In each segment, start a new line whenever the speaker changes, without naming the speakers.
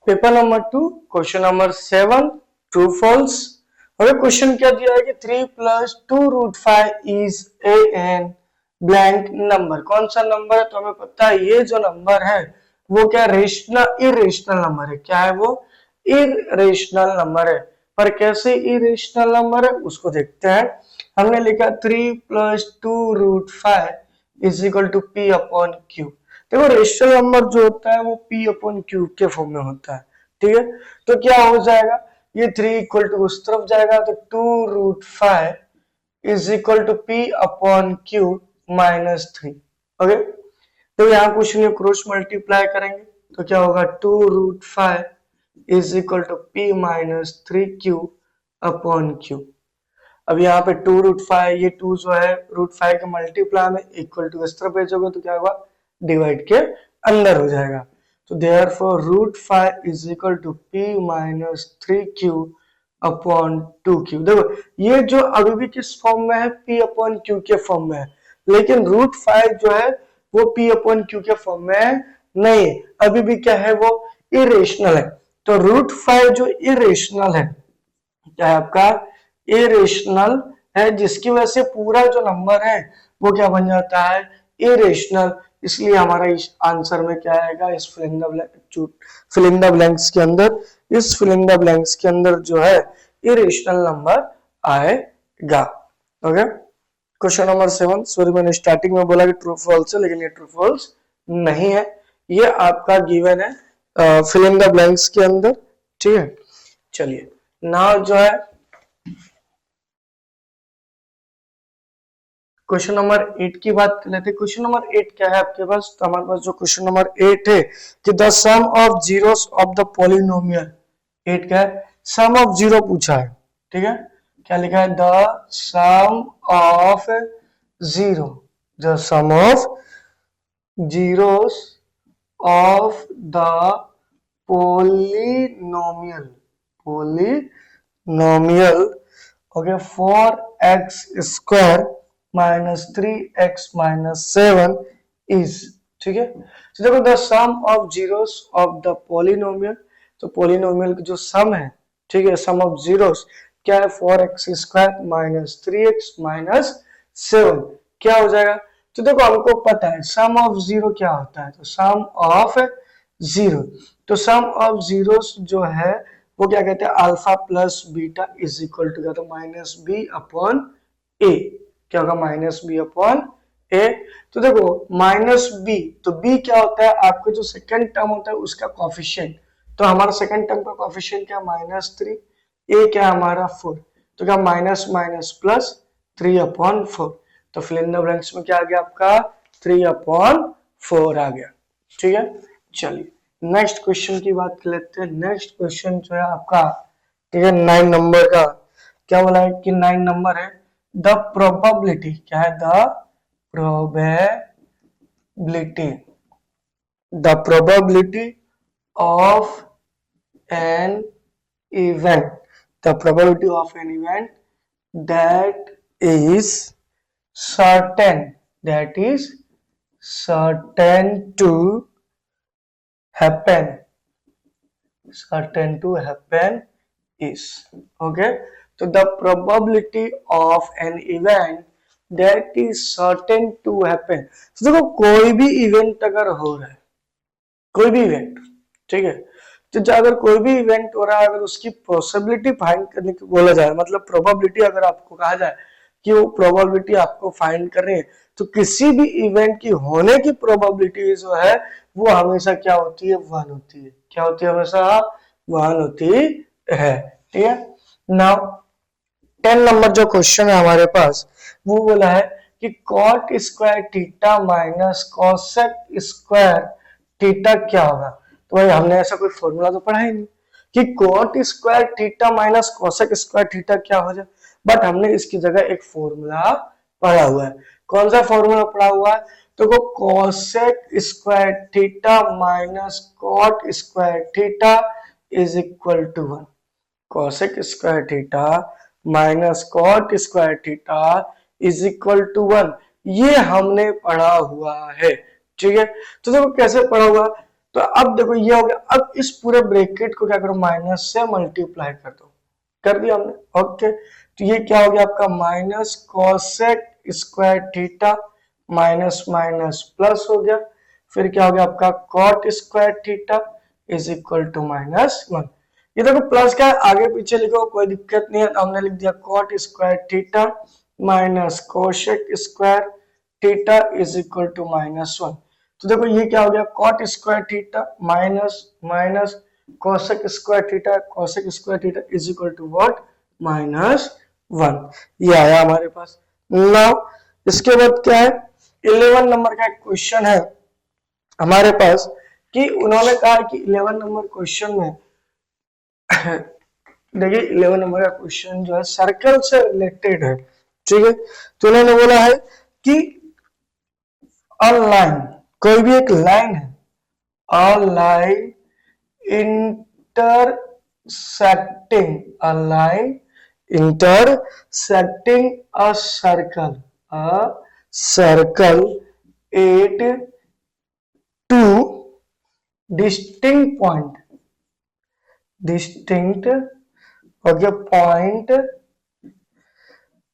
Paper number 2 question number 7 true false. अगर question क्या दिया है कि 3 + 2√5 इज एन ब्लैंक नंबर। कौन सा नंबर है? तो हमें पता है ये जो नंबर है वो क्या इरेशनल नंबर है। क्या है वो? इरेशनल नंबर है। पर कैसे इरेशनल नंबर है उसको देखते हैं। हमने लिखा 3 + 2√5 is equal to p upon q. देखो रेशनल नंबर जो होता है वो p अपॉन क्यू के फॉर्म में होता है। ठीक है, तो क्या हो जाएगा, ये 3 इक्वल टू उस तरफ जाएगा तो 2√5 is equal to p upon q -3। Okay, तो यहाँ क्वेश्चन में क्रॉस मल्टीप्लाई करेंगे तो क्या होगा 2√5 is equal to p -3q upon q. अब यहाँ पे 2√5, ये 2 जो है √5 का मल्टीप्लाई में इक्वल टू इस तरफ भेजोगे तो क्या होगा, डिवाइड के अंदर हो जाएगा। तो therefore √5 is equal to p -3q upon 2q। देखो ये जो अभी भी किस फॉर्म में है, p अपॉन q के फॉर्म में है, लेकिन √5 जो है वो p अपॉन q के फॉर्म में नहीं, अभी भी क्या है, वो इरेशनल है। तो √5 जो इरेशनल है, क्या है आपका, इरेशनल है, जिसकी वजह से पूरा जो नंबर है वो क्या बन जाता है, इरेशनल। इसलिए हमारा इस आंसर में क्या आएगा, इस फिल इन द ब्लैंक्स के अंदर, इस फिल इन द ब्लैंक्स के अंदर जो है इरेशनल नंबर आएगा। Okay, question number 7। सॉरी मैंने स्टार्टिंग में बोला कि ट्रू फॉल्स है, लेकिन ये ट्रू फॉल्स नहीं है, ये आपका गिवन है फिल इन द ब्लैंक्स के अंदर। ठीक है, चलिए नाउ जो है क्वेश्चन नंबर 8 की बात कर लेते हैं। क्वेश्चन नंबर 8 क्या है आपके पास? तो हमारे पास जो क्वेश्चन नंबर 8 है कि the sum of zeros of the polynomial. 8 क्या है? सम ऑफ जीरो पूछा है। ठीक है, क्या लिखा है? The sum of zero, the sum of zeros of the polynomial okay 4x square minus 3x minus 7 is। ठीक है, तो देखो the sum of zeros of the polynomial, तो पॉलिनोमियल की जो सम है, ठीक है, सम ऑफ जीरोस क्या है, 4x square minus 3x minus 7, क्या हो जाएगा? तो देखो हमको पता है सम ऑफ जीरो क्या होता है, तो सम ऑफ जीरो, तो सम ऑफ जीरोस जो है वो क्या कहते हैं, alpha plus beta is equal to क्या, तो माइनस बी अपॉन ए। क्या होगा, माइनस बी अपॉन ए। तो देखो माइनस बी, तो बी क्या होता है, आपका जो सेकंड टर्म होता है उसका कोफिशिएंट, तो हमारा सेकंड टर्म का कोफिशिएंट क्या, -3, ए क्या हमारा 4, तो क्या माइनस माइनस प्लस 3 अपॉन 4, तो फिल इन द ब्लैंक्स में क्या आ गया आपका, 3 अपॉन 4 आ गया। ठीक है, चलिए नेक्स्ट क्वेश्चन की बात कर लेते हैं। नेक्स्ट क्वेश्चन जो है आपका, ठीक है, 9 नंबर का, क्या बोला है कि 9 नंबर है द प्रोबेबिलिटी, क्या है, the probability of an event, the probability of an event that is certain to happen is, okay, so the probability of an event that is certain to happen, so देखो कोई भी event अगर हो रहा है, कोई भी इवेंट, ठीक है, तो अगर कोई भी इवेंट हो रहा है, अगर उसकी पॉसिबिलिटी फाइंड करने को बोला जाए, मतलब प्रोबेबिलिटी अगर आपको कहा जाए कि वो प्रोबेबिलिटी आपको फाइंड करनी है, तो किसी भी इवेंट की होने की प्रोबेबिलिटी जो है वो हमेशा क्या होती है, 1 होती है। क्या होती है? हमेशा 1 होती है। ठीक है, नाउ 10 नंबर जो क्वेश्चन है हमारे पास, वो बोला है कि cot square theta minus cosec square theta क्या होगा। तो भाई हमने ऐसा कोई फॉर्मूला तो पढ़ा ही नहीं कि cot square theta minus cosec square theta क्या हो जाए, बट हमने इसकी जगह एक फॉर्मूला पढ़ा हुआ है। कौन सा फॉर्मूला पढ़ा हुआ है? तो वो cosec square theta minus cot square theta is equal to 1। Cosec square theta minus cot square theta is equal to 1, ये हमने पढ़ा हुआ है। ठीक है, तो देखो कैसे पढ़ा हुआ, तो अब देखो ये हो गया। अब इस पूरे ब्रैकेट को क्या करो, माइनस से मल्टीप्लाई कर दो। कर दिया हमने, ओके। तो ये क्या हो गया आपका, minus cosec square theta minus minus plus हो गया। फिर क्या हो गया आपका, cot square theta is equal to minus 1। ये देखो प्लस का है, आगे पीछे लिखो कोई दिक्कत नहीं है। हमने लिख दिया cot square theta minus cosec square theta is equal to minus 1। तो देखो ये क्या हो गया, cot square theta minus minus cosec square theta, cosec square theta is equal to what, minus 1। ये आया हमारे पास। नाउ इसके बाद क्या है, 11 नंबर का एक क्वेश्चन है हमारे पास, कि उन्होंने कहा कि 11 नंबर क्वेश्चन में देखिए 11 नंबर का क्वेश्चन जो है सर्कल से रिलेटेड है, ठीक है। तो उन्होंने बोला है कि अ लाइन, कोई भी एक लाइन है, a line intersecting a line intersecting a circle at two distinct point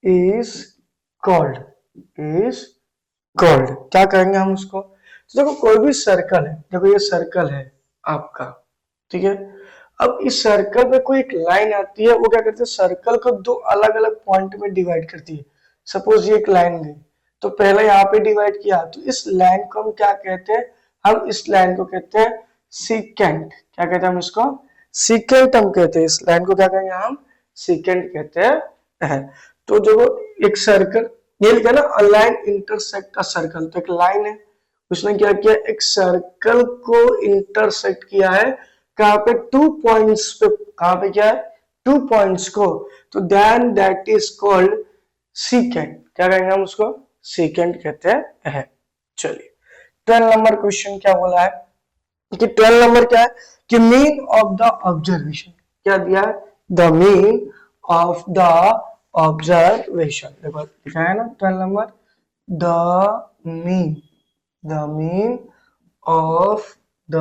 is called क्या कहेंगे हम उसको। तो देखो कोई भी सर्कल है, देखो ये सर्कल है आपका, ठीक है। अब इस सर्कल पे कोई एक लाइन आती है, वो क्या करती है, सर्कल को दो अलग अलग पॉइंट में डिवाइड करती है। सपोज ये एक लाइन गई, तो पहले यहाँ पे डिवाइड किया, तो इस लाइन को हम क्या कहते हैं, हम इस लाइन को कहते हैं सीकेंट। क्या कहते हैं हम इसको, सीकेंट हम कहते हैं। इस लाइन को क्या कहेंगे हम, सीकेंट कहते हैं। तो जो एक सर्कल, ये लिखा ना, अ लाइन इंटरसेक्ट का सर्कल, तो एक लाइन है, उसने क्या किया, एक सर्कल को इंटरसेक्ट किया है, कहां पे, 2 पॉइंट्स पे। कहां पे क्या है, 2 पॉइंट्स को। तो then that is called secant. क्या कहेंगे हम उसको, सीकेंट कहते हैं। चलिए 12 नंबर क्वेश्चन क्या बोला है, कि 12 नंबर क्या है, कि मीन ऑफ द ऑब्जर्वेशन। क्या दिया है, the mean of the observation. देखो लिखा है ना 12 number, the mean of the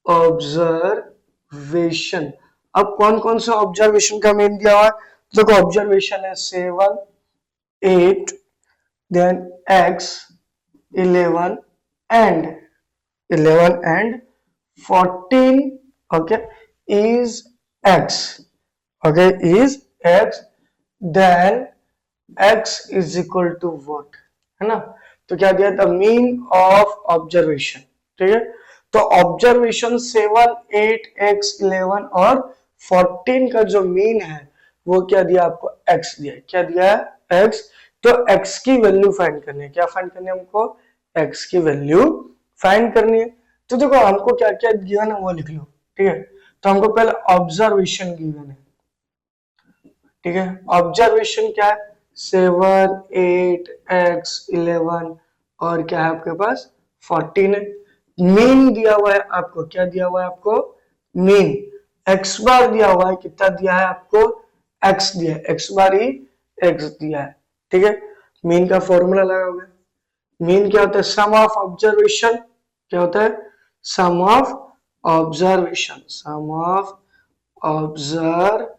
observation. अब कौन कौन सा ऑब्जर्वेशन का मीन दिया हुआ है, देखो ऑब्जर्वेशन है 7, 8, then x 11 and 14, okay, is x, okay, is x, then x is equal to what, है ना। तो क्या दिया था, मीन ऑफ ऑब्जर्वेशन, ठीक है। तो ऑब्जर्वेशन 7, 8, x 11 और 14 का जो मीन है वो क्या दिया आपको, x दिया। क्या दिया है, x। तो x की वैल्यू फाइंड करनी है, क्या फाइंड करनी है हमको, x की वैल्यू फाइंड करनी है। तो देखो हमको क्या क्या गिवन है वो लिख लो, ठीक है। तो हमको पहले ऑब्जर्वेशन गिवन है, ठीक है। ऑब्जर्वेशन क्या है, 7, 8, x 11 और क्या है आपके पास 14 है। मीन दिया हुआ है आपको, क्या दिया हुआ है आपको, मीन। x बार दिया हुआ है, कितना दिया है आपको, x दिया है, x बार ही x दिया है, ठीक है। मीन का फॉर्मूला लगा हुआ है। मीन क्या होता है, सम ऑफ ऑब्जर्वेशन। क्या होता है, sum of observation, sum of observation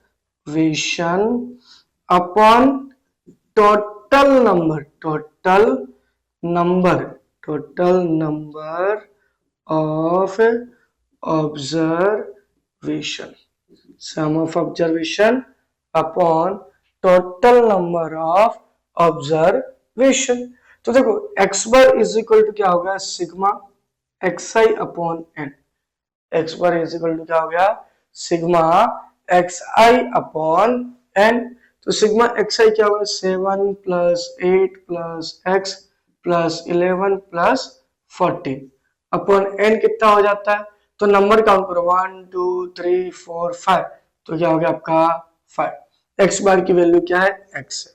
upon total number of observation, sum of observation upon total number of observation. तो देखो x bar is equal to क्या होगा, sigma xi upon n। x bar is equal to क्या हो गया, sigma xi upon n। तो sigma xi क्या होगा, 7 plus 8 plus x plus 11 plus 14 upon n कितना हो जाता है, तो नंबर काउंट करो 1 2 3 4 5, तो क्या हो गया आपका 5। x बार की वैल्यू क्या है, x है।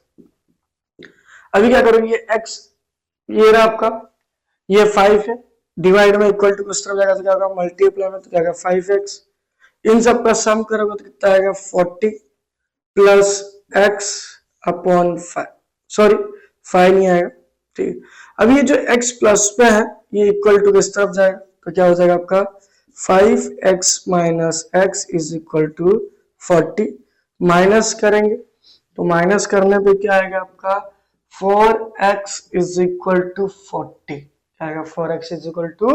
अभी क्या करोगे, x ये रहा आपका, ये 5 है, डिवाइड में इक्वल टू किस तरफ जाएगा, तो क्या होगा मल्टीप्लाई में, तो क्या होगा 5x। इन सब का सम करोगे तो कितना आएगा 40 प्लस x अपॉन 5, सॉरी 5 नहीं आएगा, ठीक है। अब ये जो x प्लस पे है ये इक्वल टू किस तरफ जाएगा, तो क्या हो जाएगा आपका 5x minus x is equal to 40। माइनस करेंगे तो माइनस करने पे क्या आएगा आपका 4x इज इक्वल टू 40 आएगा, 4x इज इक्वल टू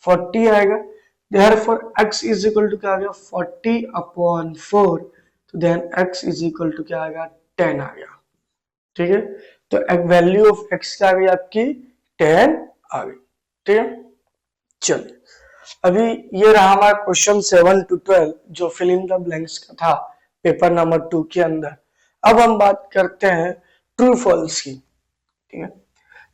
40 आएगा। therefore x is equal to क्या आ गया 40 अपॉन 4, तो then x is equal to क्या आएगा 10 आ गया। ठीक है, तो वैल्यू ऑफ x क्या आ गई आपकी 10 आ गई। ठीक है, चलिए अभी ये रहा हमारा क्वेश्चन 7 to 12 जो फिल इन द ब्लैंक्स का था पेपर नंबर 2 के अंदर। अब हम बात करते हैं ट्रू फॉल्स की। ठीक है,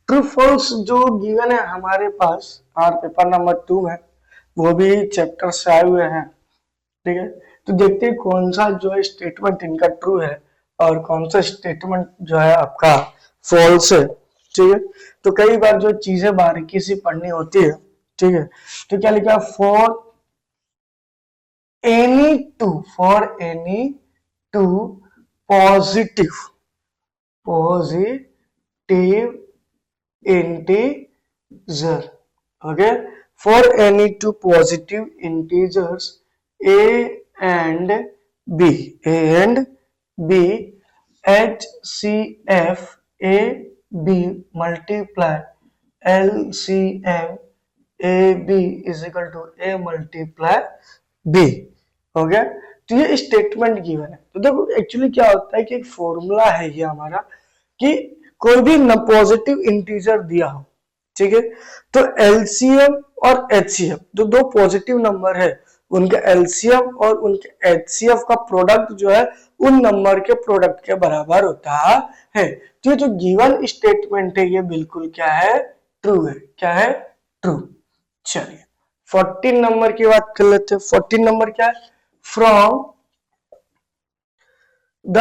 ट्रू फॉल्स जो गिवन है हमारे पास और पेपर नंबर 2 में, वो भी चैप्टर से आए हुए हैं। ठीक है, तो देखते हैं कौन सा जो है स्टेटमेंट इनका ट्रू है और कौन सा स्टेटमेंट जो है आपका फॉल्स है। ठीक है, तो कई बार जो चीजें बारीकी से पढ़नी होती है। ठीक है, तो क्या लिखा for any two positive integer. Okay, for any two positive integers a and b HCF AB multiply LCM AB is equal to A multiply B। हो गया, तो ये स्टेटमेंट गिवन है। तो देखो एक्चुअली क्या होता है कि एक फॉर्मूला है ये हमारा कि कोई भी पॉजिटिव इंटीजर दिया हो, ठीक है, तो एलसीएम और एचसीएफ जो दो पॉजिटिव नंबर है उनका एलसीएम और उनके एचसीएफ का प्रोडक्ट जो है उन नंबर के प्रोडक्ट के बराबर होता है। तो ये जो गिवन स्टेटमेंट है ये बिल्कुल क्या है ट्रू है। क्या है ट्रू। चलिए 14 नंबर की बात कर लेते हैं। 14 नंबर क्या है from the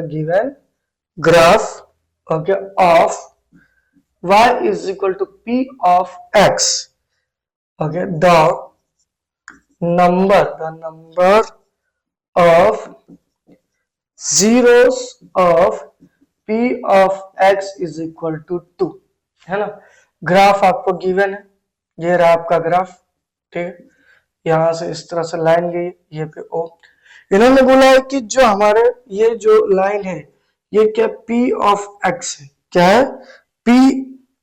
given graph okay of y is equal to p of x, okay, the number of zeros of p of x is equal to 2 है ना। ग्राफ आपको गिवन है, ये रहा आपका ग्राफ। ठीक है, यहां से इस तरह से लाइन गई, ये पे ओ। इन्होंने बोला है कि जो हमारे ये जो लाइन है ये क्या P ऑफ x है। क्या है P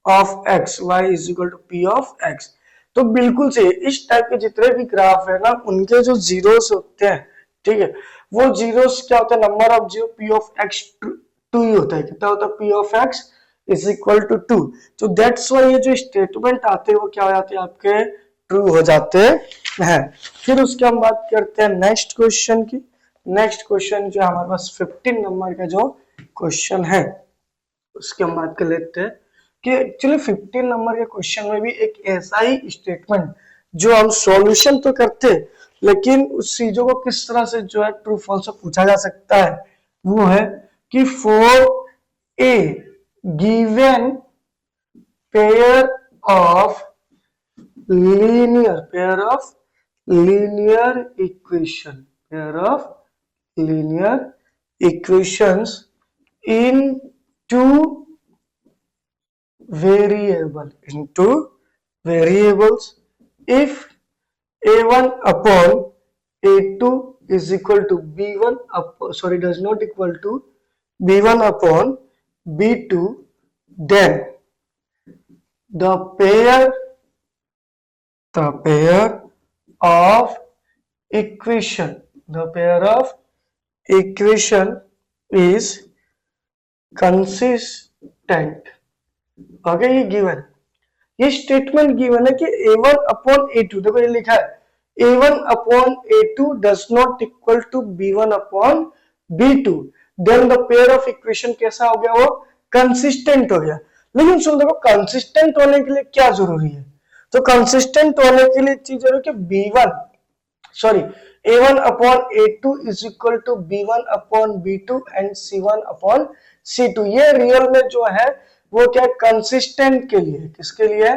of x, y is equal to P of x। तो बिल्कुल से इस टाइप के जितने भी ग्राफ है ना उनके जो जीरोस होते हैं, ठीक है, वो जीरोस क्या होता है number of zero P of x 2 ही होता है। कितना होता है P of x is equal to 2। तो दैट्स व्हाई ये जो स्टेटमेंट आते हैं वो क्या हो जाते हैं आपके ट्रू हो जाते हैं। फिर उसके हम बात करते हैं नेक्स्ट क्वेश्चन की। नेक्स्ट क्वेश्चन जो हमारे पास 15 नंबर का जो क्वेश्चन है उसकी हम बात कर लेते हैं कि एक्चुअली 15 नंबर के क्वेश्चन में भी एक ऐसा ही स्टेटमेंट जो हम सॉल्यूशन तो करते लेकिन उस चीजों को किस तरह से जो है ट्रू फॉल्स से पूछा जा सकता है, वो है कि for a given pair of linear equations in two variables if a1 upon a2 is equal to b1 does not equal to b1 upon b2, then the pair of equation is consistent। Okay, ये given, ये statement given है कि a1 upon a2, देखो ये लिखा है a1 upon a2 does not equal to b1 upon b2, then the pair of equation कैसा हो गया वो कंसिस्टेंट हो गया। लेकिन सुन देखो कंसिस्टेंट होने के लिए क्या जरूरी है, तो कंसिस्टेंट होने के लिए चीज है कि a1 upon a2 is equal to b1 upon b2 and c1 upon c2। ये रियल में जो है वो क्या कंसिस्टेंट के लिए, किसके लिए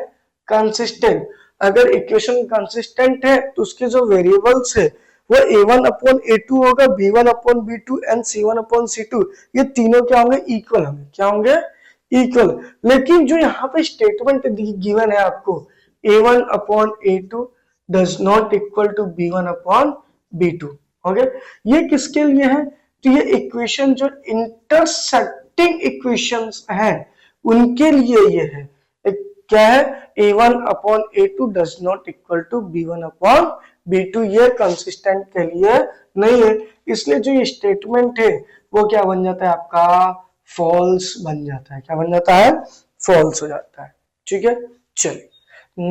कंसिस्टेंट। अगर इक्वेशन कंसिस्टेंट है तो उसके जो वेरिएबल्स है वो a1 अपॉन a2 होगा, b1 upon b2 and c1 upon c2, ये तीनों क्या होंगे इक्वल होंगे। क्या होंगे इक्वल, लेकिन जो यहाँ पे स्टेटमेंट गिवन है आपको a1 upon a2 does not equal to b1 upon b2, okay, ये किसके लिए है? तो ये इक्वेशन जो इंटरसेक्टिंग इक्वेशंस हैं उनके लिए ये है। क्या है? a1 upon a2 does not equal to b1 upon b2, ये कंसिस्टेंट के लिए नहीं है, इसलिए जो ये स्टेटमेंट है वो क्या बन जाता है आपका? फॉल्स बन जाता है। क्या बन जाता है? फॉल्स हो जाता है। ठीक है, चलिए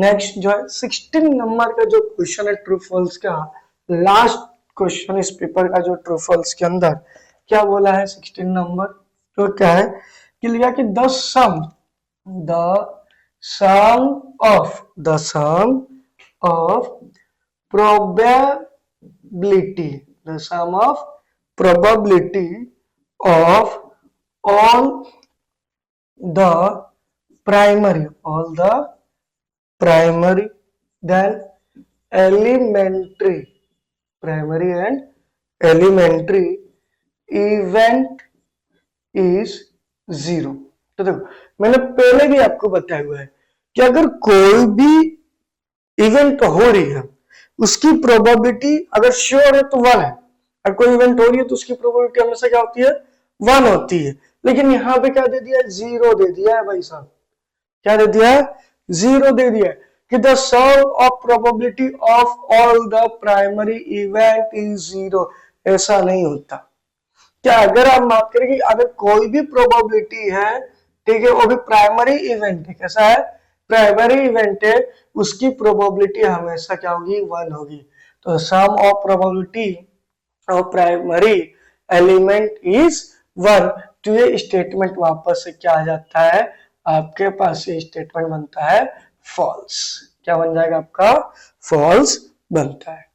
नेक्स्ट जो है 16 नंबर का जो क्वेश्चन है ट्रू फॉल्स का, लास्ट क्वेश्चन इस पेपर का जो ट्रू फॉल्स के अंदर क्या बोला है 16 नंबर, तो क्या है कि लिखा कि the sum of probability of all the primary then primary and elementary event is 0। तो देखो मैंने पहले भी आपको बताया हुआ है कि अगर कोई भी इवेंट हो रही है उसकी प्रोबेबिलिटी अगर श्योर है तो 1 है, अगर कोई इवेंट हो रही है तो उसकी प्रोबेबिलिटी हमेशा क्या होती है? 1 होती है। लेकिन यहाँ पे क्या दे दिया है? 0 दे दिया है भाई साहब। क्या दे दिया है? 0 दे दिया है कि the sum of probability of all the primary event is 0। ऐसा नहीं होता। क्या अगर आप बात करें कि अगर कोई भी प्रोबेबिलिटी है, ठीक है, वो भी प्राइमरी इवेंट है, कैसा है? प्राइमरी इवेंट है, उसकी प्रोबेबिलिटी हमेशा क्या होगी? 1 होगी। तो sum of probability of primary element is 1। तो ये स्टेटमेंट वापस से क्या आ जाता है आपके पास? ये स्टेटमेंट बनता है फॉल्स। क्या बन जाएगा आपका? फॉल्स बनता है।